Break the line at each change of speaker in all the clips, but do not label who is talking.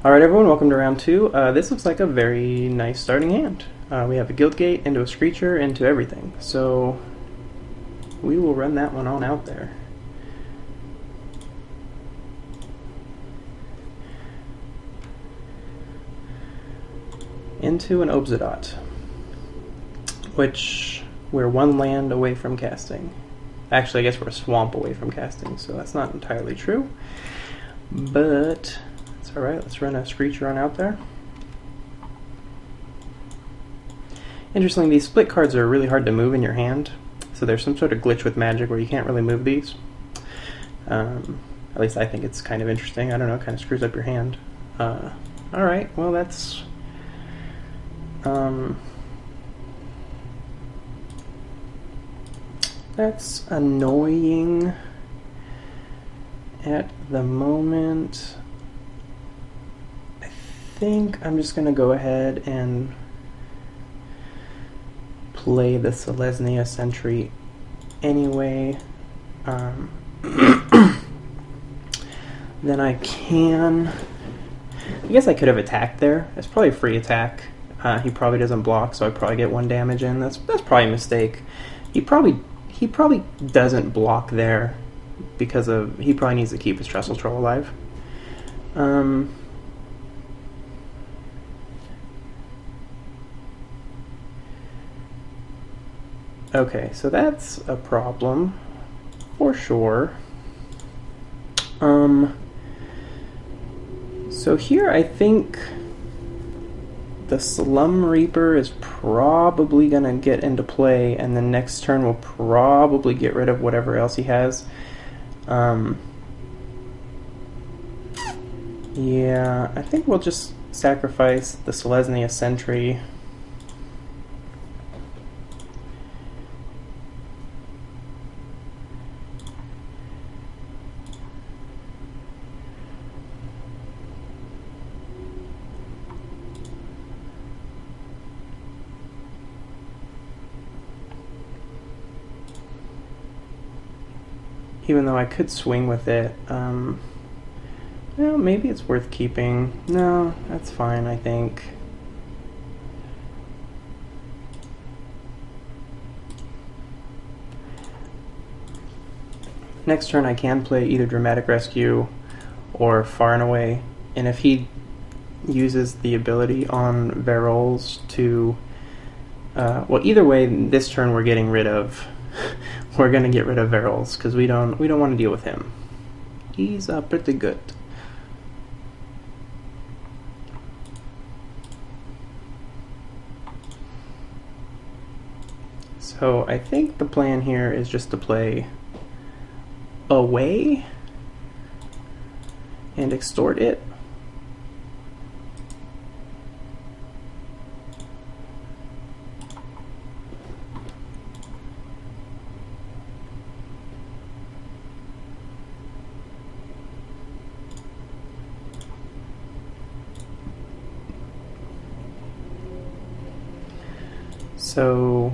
Alright everyone, welcome to round 2. This looks like a very nice starting hand. We have a Guildgate into a Screecher into everything, so we will run that one on out there. Into an Obzidot, which we're one land away from casting. Actually, I guess we're a swamp away from casting, so that's not entirely true, but it's alright. Let's run a Screecher on out there. Interestingly, these split cards are really hard to move in your hand, so there's some sort of glitch with Magic where you can't really move these. At least I think it's kind of interesting. I don't know, it kind of screws up your hand. Alright, well that's annoying at the moment. I think I'm just going to go ahead and play the Selesnya Sentry anyway. Then I guess I could have attacked there. It's probably a free attack. He probably doesn't block, so I probably get 1 damage in. That's probably a mistake. He probably doesn't block there because he probably needs to keep his Trestle Troll alive. Okay, so that's a problem for sure. So here I think the Slum Reaper is probably going to get into play, and the next turn we'll probably get rid of whatever else he has. Yeah, I think we'll just sacrifice the Selesnya Sentry. Even though I could swing with it, well, maybe it's worth keeping. No, that's fine, I think. Next turn I can play either Dramatic Rescue or Far and Away, and if he uses the ability on Verolz to, well, either way, this turn we're getting rid of. We're gonna get rid of Verolz because we don't want to deal with him. He's pretty good. So I think the plan here is just to play Away and extort it. So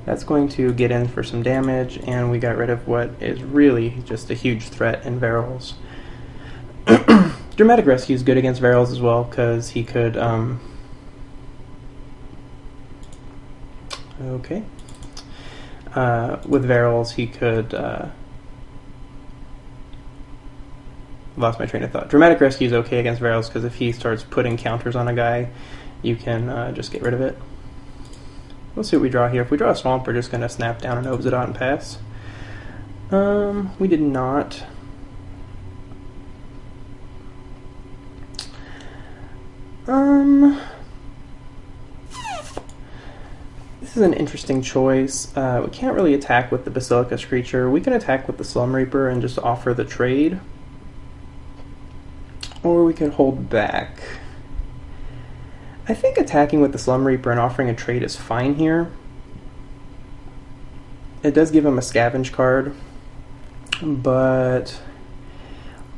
that's going to get in for some damage, and we got rid of what is really just a huge threat in Verolz. Dramatic Rescue is good against Verolz as well, because he could, okay. With Verolz, he could, lost my train of thought. Dramatic Rescue is okay against Verolz, because if he starts putting counters on a guy, you can just get rid of it. Let's see what we draw here. If we draw a Swamp, we're just going to snap down an Obzidot and pass. We did not. This is an interesting choice. We can't really attack with the Basilica Screecher. We can attack with the Slum Reaper and just offer the trade. Or we can hold back. I think attacking with the Slum Reaper and offering a trade is fine here. It does give him a scavenge card, but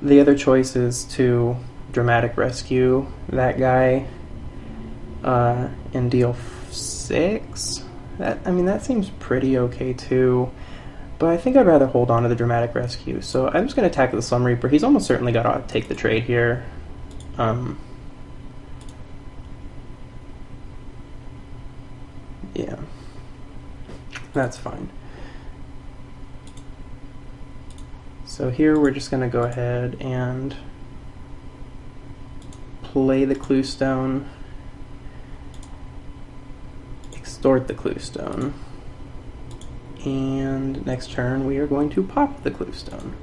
the other choice is to Dramatic Rescue that guy and deal 6. That seems pretty okay too. But I think I'd rather hold on to the Dramatic Rescue. So I'm just going to attack with the Slum Reaper. He's almost certainly got to take the trade here. Yeah, that's fine. So here we're just going to go ahead and play the clue stone, extort the clue stone, and next turn we are going to pop the clue stone.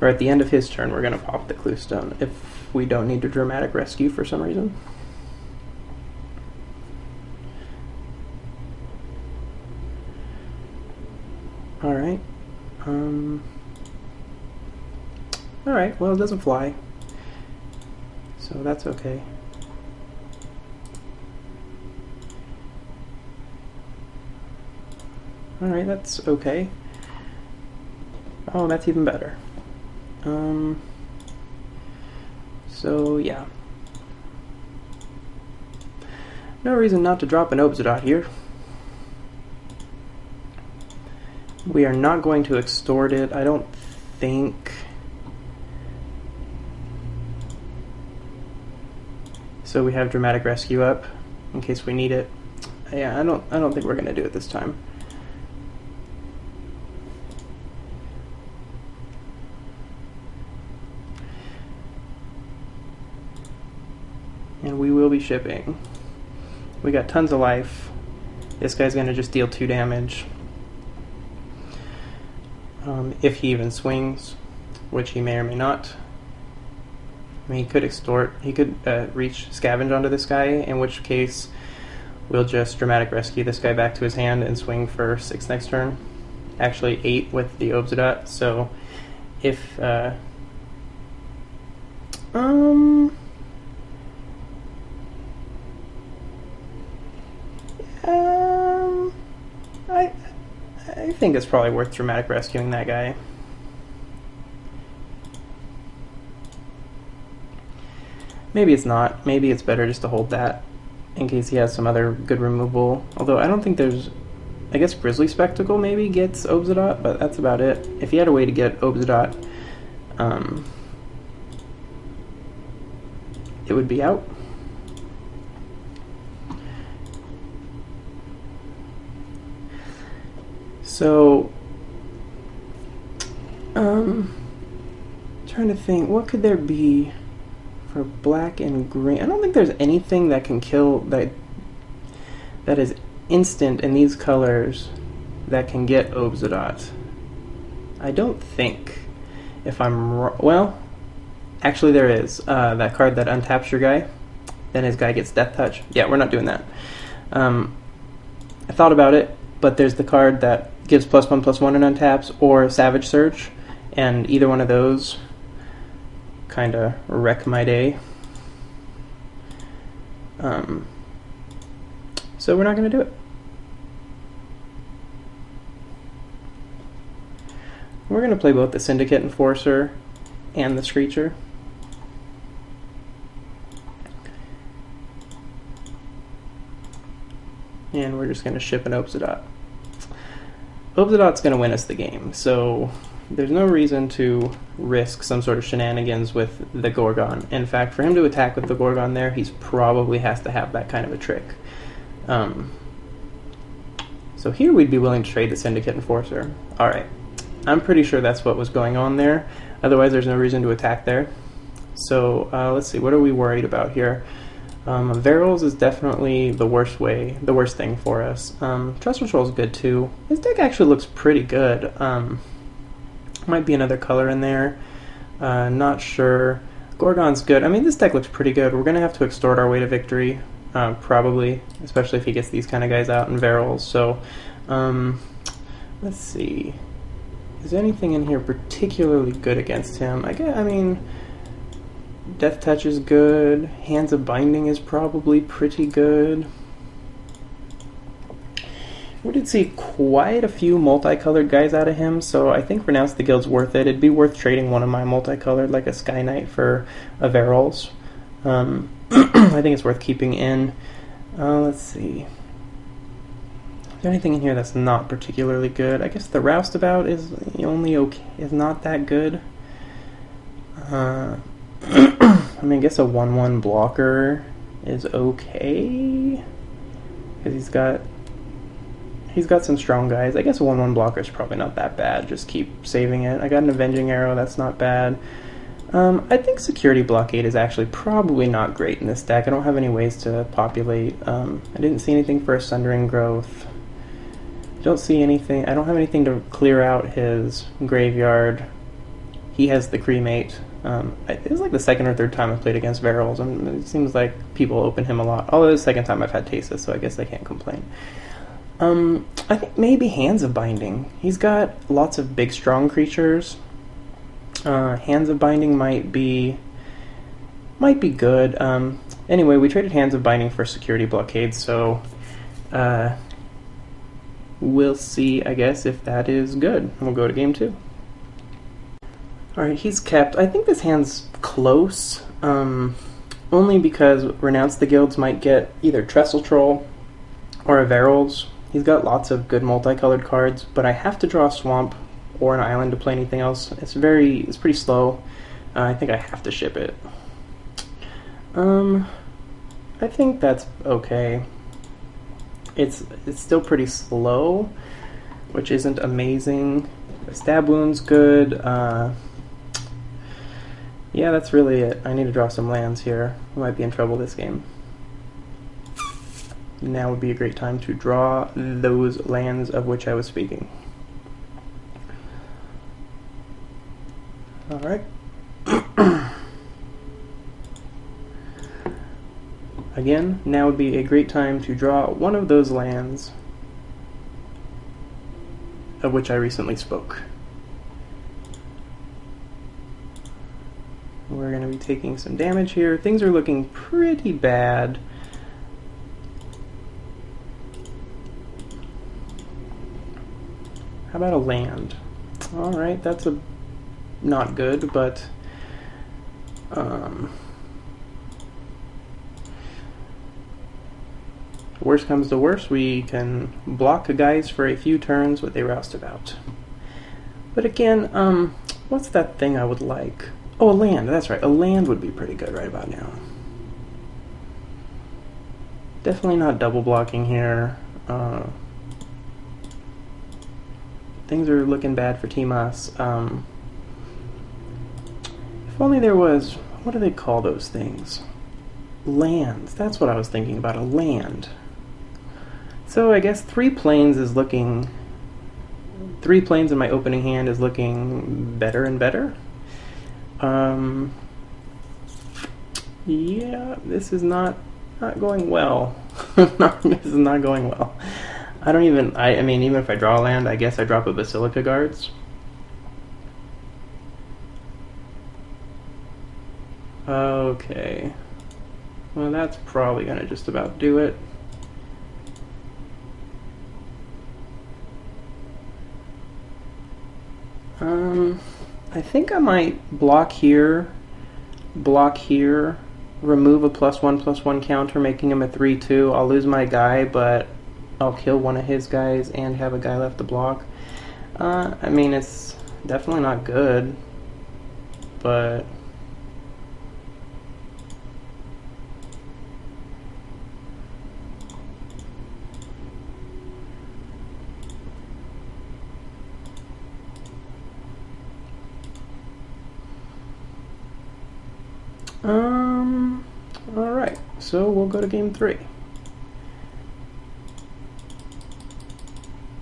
Or at the end of his turn we're going to pop the clue stone if we don't need to dramatic rescue for some reason. Alright. Alright, well, it doesn't fly, so that's okay. Alright, that's okay. Oh, that's even better. So yeah. No reason not to drop an Obzadot here. We are not going to extort it, I don't think. So we have dramatic rescue up in case we need it. Yeah, I don't think we're gonna do it this time. And we will be shipping. We got tons of life. This guy's gonna just deal 2 damage. If he even swings, which he may or may not. I mean, he could extort, he could reach scavenge onto this guy, in which case we'll just dramatic rescue this guy back to his hand and swing for 6 next turn. Actually 8 with the Obzadot, so if I think it's probably worth dramatic rescuing that guy. Maybe it's not. Maybe it's better just to hold that in case he has some other good removal. Although I don't think there's... I guess Grizzly Spectacle maybe gets Obzadot, but that's about it. If he had a way to get Obzadot, it would be out. So, trying to think, what could there be for black and green? I don't think there's anything that can kill, that is instant in these colors that can get Obzadot. I don't think, if I'm wrong. Well, actually there is. That card that untaps your guy, then his guy gets Death Touch. Yeah, we're not doing that. I thought about it, but there's the card that gives +1/+1 and untaps, or Savage Surge, and either one of those kind of wreck my day. So we're not going to do it. We're going to play both the Syndicate Enforcer and the Screecher. And we're just going to ship an Obzadot. Obzadot's going to win us the game, so there's no reason to risk some sort of shenanigans with the Gorgon. In fact, for him to attack with the Gorgon there, he's probably has to have that kind of a trick. So here we'd be willing to trade the Syndicate Enforcer. Alright, I'm pretty sure that's what was going on there. Otherwise there's no reason to attack there. So let's see, what are we worried about here? Varels is definitely the worst thing for us. Trust Control is good too. This deck actually looks pretty good. Might be another color in there. Not sure. Gorgon's good. I mean, this deck looks pretty good. We're going to have to extort our way to victory, probably, especially if he gets these kind of guys out in Varels. So, let's see. Is there anything in here particularly good against him? I mean, Death Touch is good. Hands of Binding is probably pretty good. We did see quite a few multicolored guys out of him, so I think Renounce the Guild's worth it. It'd be worth trading one of my multicolored, like a Sky Knight, for a Varels. I think it's worth keeping in. Let's see. Is there anything in here that's not particularly good? I guess the Roustabout is only okay, is not that good. I mean, I guess a 1/1 blocker is okay, because he's got some strong guys. I guess a 1/1 blocker is probably not that bad. Just keep saving it. I got an Avenging Arrow. That's not bad. I think Security Blockade is actually probably not great in this deck. I don't have any ways to populate. I didn't see anything for a Sundering Growth. Don't see anything. I don't have anything to clear out his graveyard. He has the Cremate. It was like the second or third time I've played against Varels, and it seems like people open him a lot. Although it's the second time I've had Tasis, so I guess I can't complain. I think maybe Hands of Binding. He's got lots of big, strong creatures. Hands of Binding might be good. Anyway, we traded Hands of Binding for Security Blockade, so we'll see, I guess, if that is good. We'll go to game 2. Alright, he's kept. I think this hand's close, only because Renounce the Guilds might get either Trestle Troll or a Varels. He's got lots of good multicolored cards, but I have to draw a Swamp or an Island to play anything else. It's pretty slow. I think I have to ship it. I think that's okay. It's still pretty slow, which isn't amazing. Stab Wound's good. Yeah, that's really it. I need to draw some lands here. I might be in trouble this game. Now would be a great time to draw those lands of which I was speaking. Alright. Again, now would be a great time to draw one of those lands of which I recently spoke. We're going to be taking some damage here. Things are looking pretty bad. How about a land? Alright, that's not good, but worst comes to worst, we can block guys for a few turns with a Roustabout. But again, what's that thing I would like? Oh, a land, that's right. A land would be pretty good right about now. Definitely not double blocking here. Things are looking bad for Timas. If only there was, what do they call those things? Lands. That's what I was thinking about, a land. So I guess 3 planes is looking... 3 planes in my opening hand is looking better and better. Yeah, this is not going well. This is not going well. I mean, even if I draw a land, I guess I drop a Basilica Guards. Okay. Well, that's probably gonna just about do it. I think I might block here, remove a +1/+1 counter, making him a 3/2. I'll lose my guy, but I'll kill one of his guys and have a guy left to block. I mean, it's definitely not good, but... Alright, so we'll go to game 3.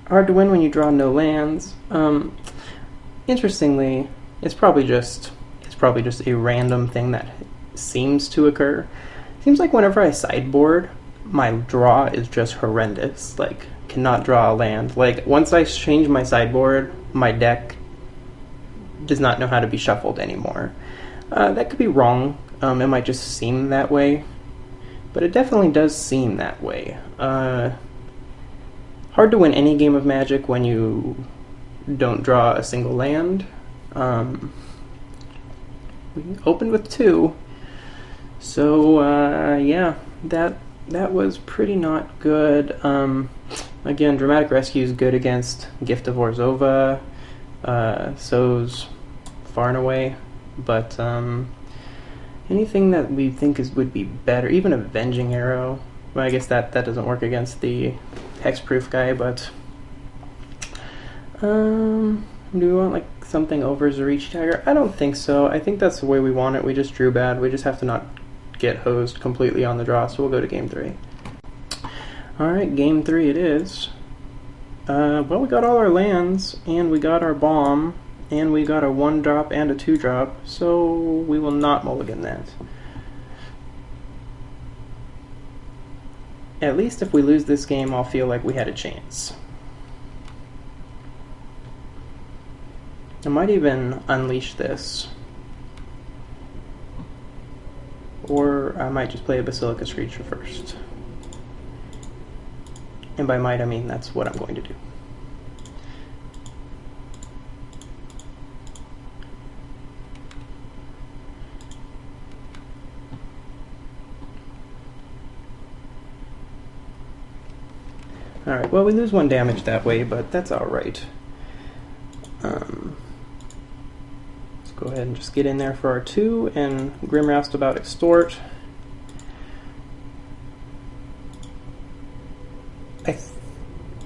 Hard to win when you draw no lands. Interestingly, it's probably just a random thing that seems to occur. Seems like whenever I sideboard, my draw is just horrendous. Like, cannot draw a land. Like, once I change my sideboard, my deck does not know how to be shuffled anymore. That could be wrong. It might just seem that way, but it definitely does seem that way. Hard to win any game of Magic when you don't draw a single land. We opened with 2, so yeah, that was pretty not good. Again, Dramatic Rescue is good against Gift of Orzhova, so's far and away, but Anything that we think would be better, even Avenging Arrow. Well, I guess that doesn't work against the hexproof guy, but do we want like something over Zarichi Tiger? I don't think so. I think that's the way we want it. We just drew bad. We just have to not get hosed completely on the draw, so we'll go to game 3. Alright, game 3 it is. Well, we got all our lands, and we got our bomb, and we got a 1-drop and a 2-drop, so we will not mulligan that. At least if we lose this game, I'll feel like we had a chance. I might even unleash this. Or I might just play a Basilica Screecher first. And by might I mean that's what I'm going to do. Alright, well we lose 1 damage that way, but that's alright. Let's go ahead and just get in there for our 2 and Grim Roustabout Extort.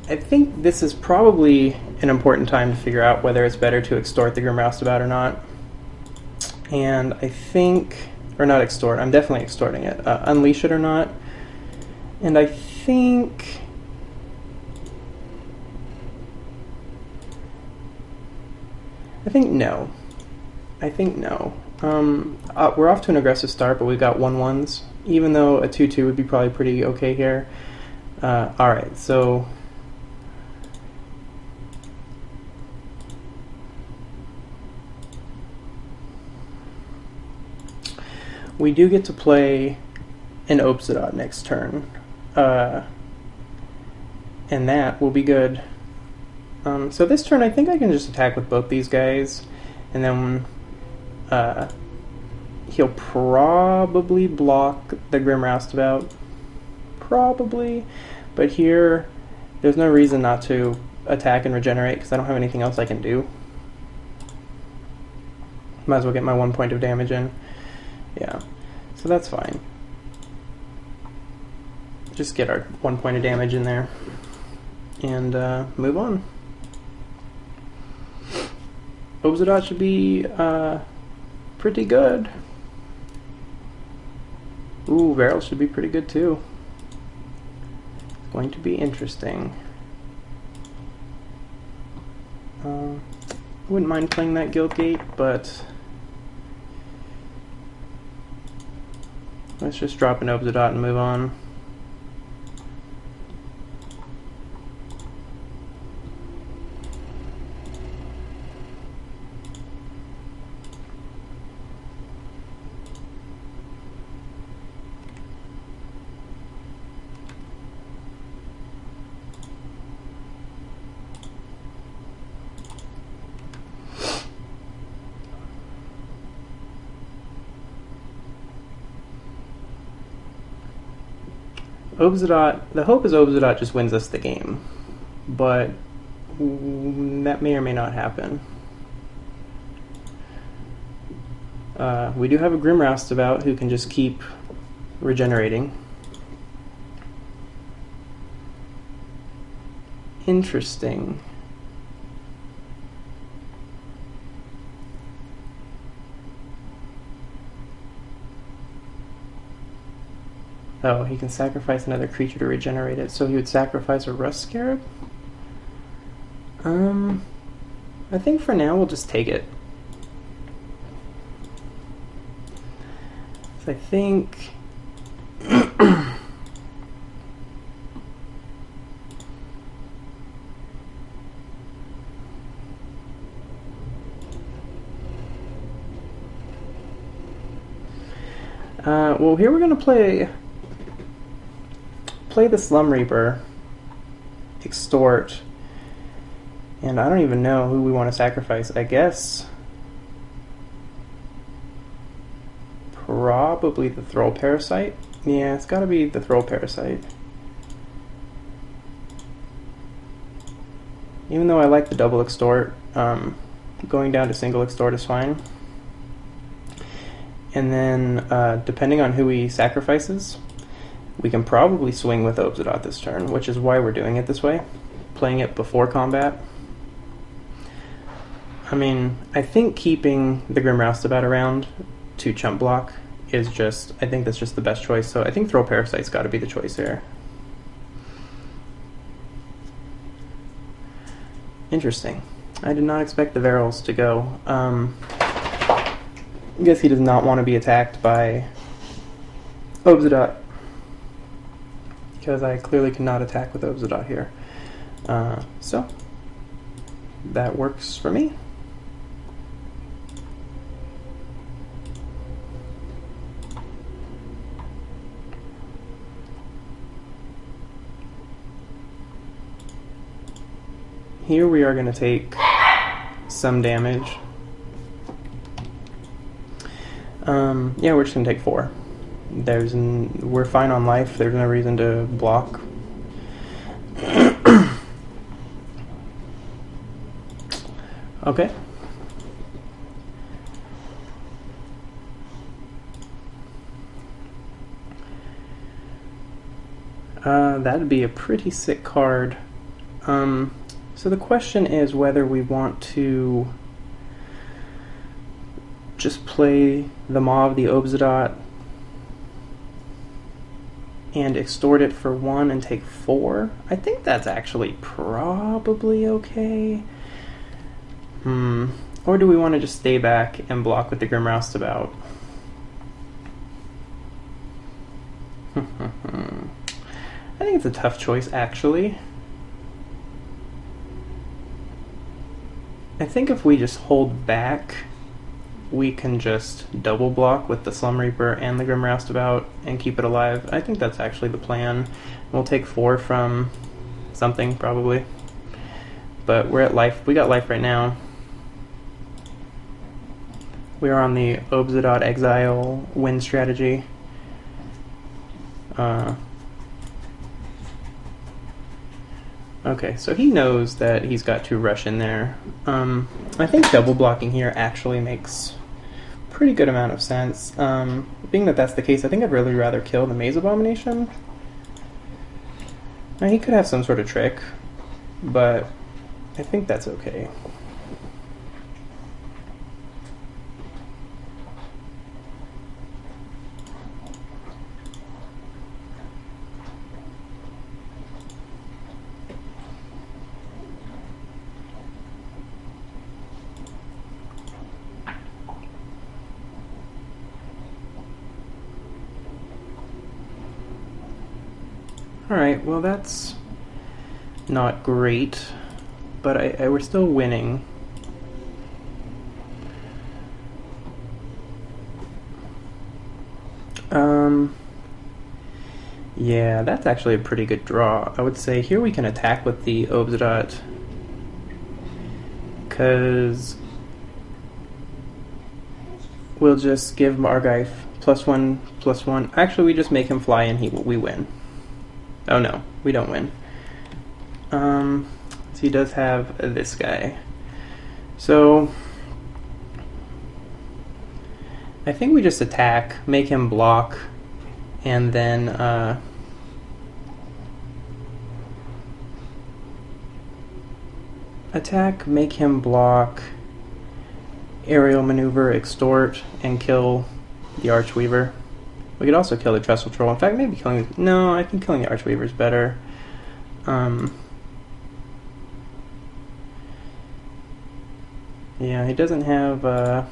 I think this is probably an important time to figure out whether it's better to extort the Grim Roustabout or not. And I think, or not extort, I'm definitely extorting it. Unleash it or not. And I think no. I think no. We're off to an aggressive start, but we've got 1/1s, even though a 2/2 would be probably pretty okay here. Alright, so we do get to play an Obsidian next turn, and that will be good. So this turn I think I can just attack with both these guys, and then he'll probably block the Grim Roustabout. Probably, but here there's no reason not to attack and regenerate because I don't have anything else I can do. Might as well get my 1 point of damage in. Yeah, so that's fine. Just get our 1 point of damage in there and move on. Obsidian should be pretty good. Ooh, Varel should be pretty good too. It's going to be interesting. I wouldn't mind playing that Guildgate, but let's just drop an Obsidian and move on. Obsidian, the hope is Obsidian just wins us the game, but that may or may not happen. We do have a Grim Roustabout who can just keep regenerating. Interesting. Oh, he can sacrifice another creature to regenerate it, so he would sacrifice a Rust Scarab? I think for now we'll just take it. So I think well, here we're gonna play the Slum Reaper, extort, and I don't even know who we want to sacrifice. I guess probably the Thrall Parasite. Yeah, it's got to be the Thrall Parasite. Even though I like the double extort, going down to single extort is fine. And then, depending on who he sacrifices, we can probably swing with Obzadot this turn, which is why we're doing it this way, playing it before combat. I mean, I think keeping the Grim Roustabout around to chump block is just, I think that's just the best choice, so I think Throw Parasite's got to be the choice here. Interesting. I did not expect the Varels to go. I guess he does not want to be attacked by Obzadot, because I clearly cannot attack with Obzadot here. So, that works for me. Here we are going to take some damage. Yeah, we're just going to take 4. We're fine on life. There's no reason to block. Okay. That'd be a pretty sick card. So the question is whether we want to just play the Maw of the Obzadot and extort it for 1 and take 4. I think that's actually probably okay. Or do we want to just stay back and block with the Grim Roustabout? I think it's a tough choice, actually. I think if we just hold back, we can just double block with the Slum Reaper and the Grim Roustabout and keep it alive. I think that's actually the plan. We'll take 4 from something, probably. But we're at life. We got life right now. We are on the Obzadot Exile win strategy. Okay, so he knows that he's got to rush in there. I think double blocking here actually makes pretty good amount of sense. Being that that's the case, I think I'd really rather kill the Maze Abomination. Now, he could have some sort of trick, but I think that's okay. Alright, well that's not great, but we're still winning. Yeah, that's actually a pretty good draw. I would say here we can attack with the Obzadot, because we'll just give Margaif +1/+1. Actually, we just make him fly and we win. Oh no, we don't win. So he does have this guy. So I think we just attack, make him block, and then attack, make him block, aerial maneuver, extort, and kill the Archweaver. We could also kill the Trestle Troll. In fact, maybe killing... No, I think killing the Archweaver is better. Yeah, he doesn't have a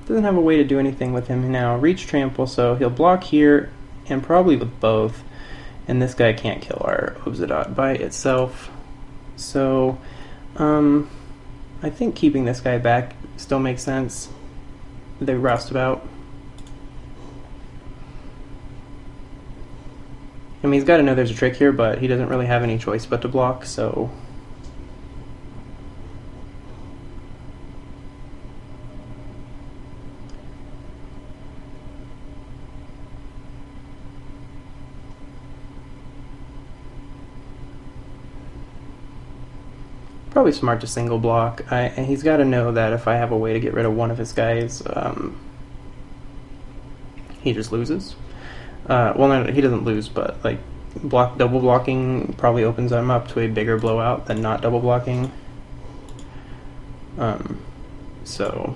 way to do anything with him now. Reach Trample, so he'll block here, and probably with both. And this guy can't kill our Obzadot by itself. So, I think keeping this guy back still makes sense. The Roustabout. I mean, he's got to know there's a trick here, but he doesn't really have any choice but to block, so... Probably smart to single block. And he's got to know that if I have a way to get rid of one of his guys, he just loses. Well, no, he doesn't lose, but like double blocking probably opens him up to a bigger blowout than not double blocking. So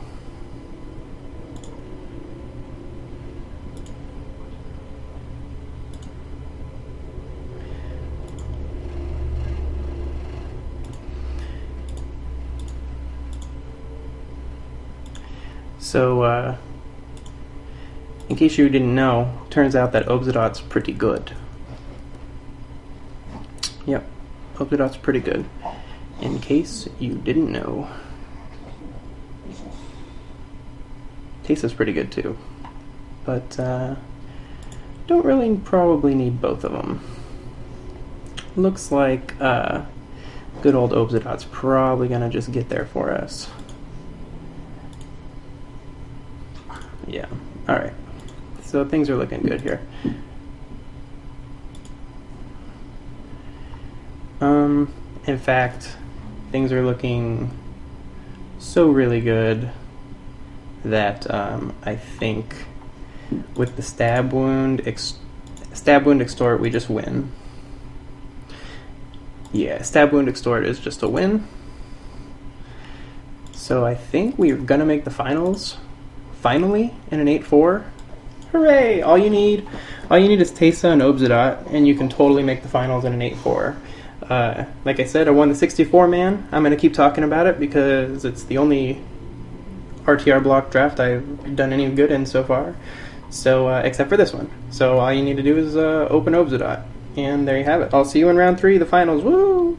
in case you didn't know, turns out that Obzadot's pretty good. Yep, Obzadot's pretty good. In case you didn't know. Tesa's pretty good too. But, don't really probably need both of them. Looks like, good old Obzadot's probably gonna just get there for us. Yeah, alright. So things are looking good here. In fact, things are looking so really good that I think with the stab wound extort, we just win. Yeah, stab wound extort is just a win. So I think we're gonna make the finals finally in an 8-4. Hooray! All you need is Tesa and Obzadot, and you can totally make the finals in an 8-4. Like I said, I won the 64-man. I'm going to keep talking about it because it's the only RTR block draft I've done any good in so far. So, except for this one. So all you need to do is open Obzadot. And there you have it. I'll see you in round 3, the finals. Woo!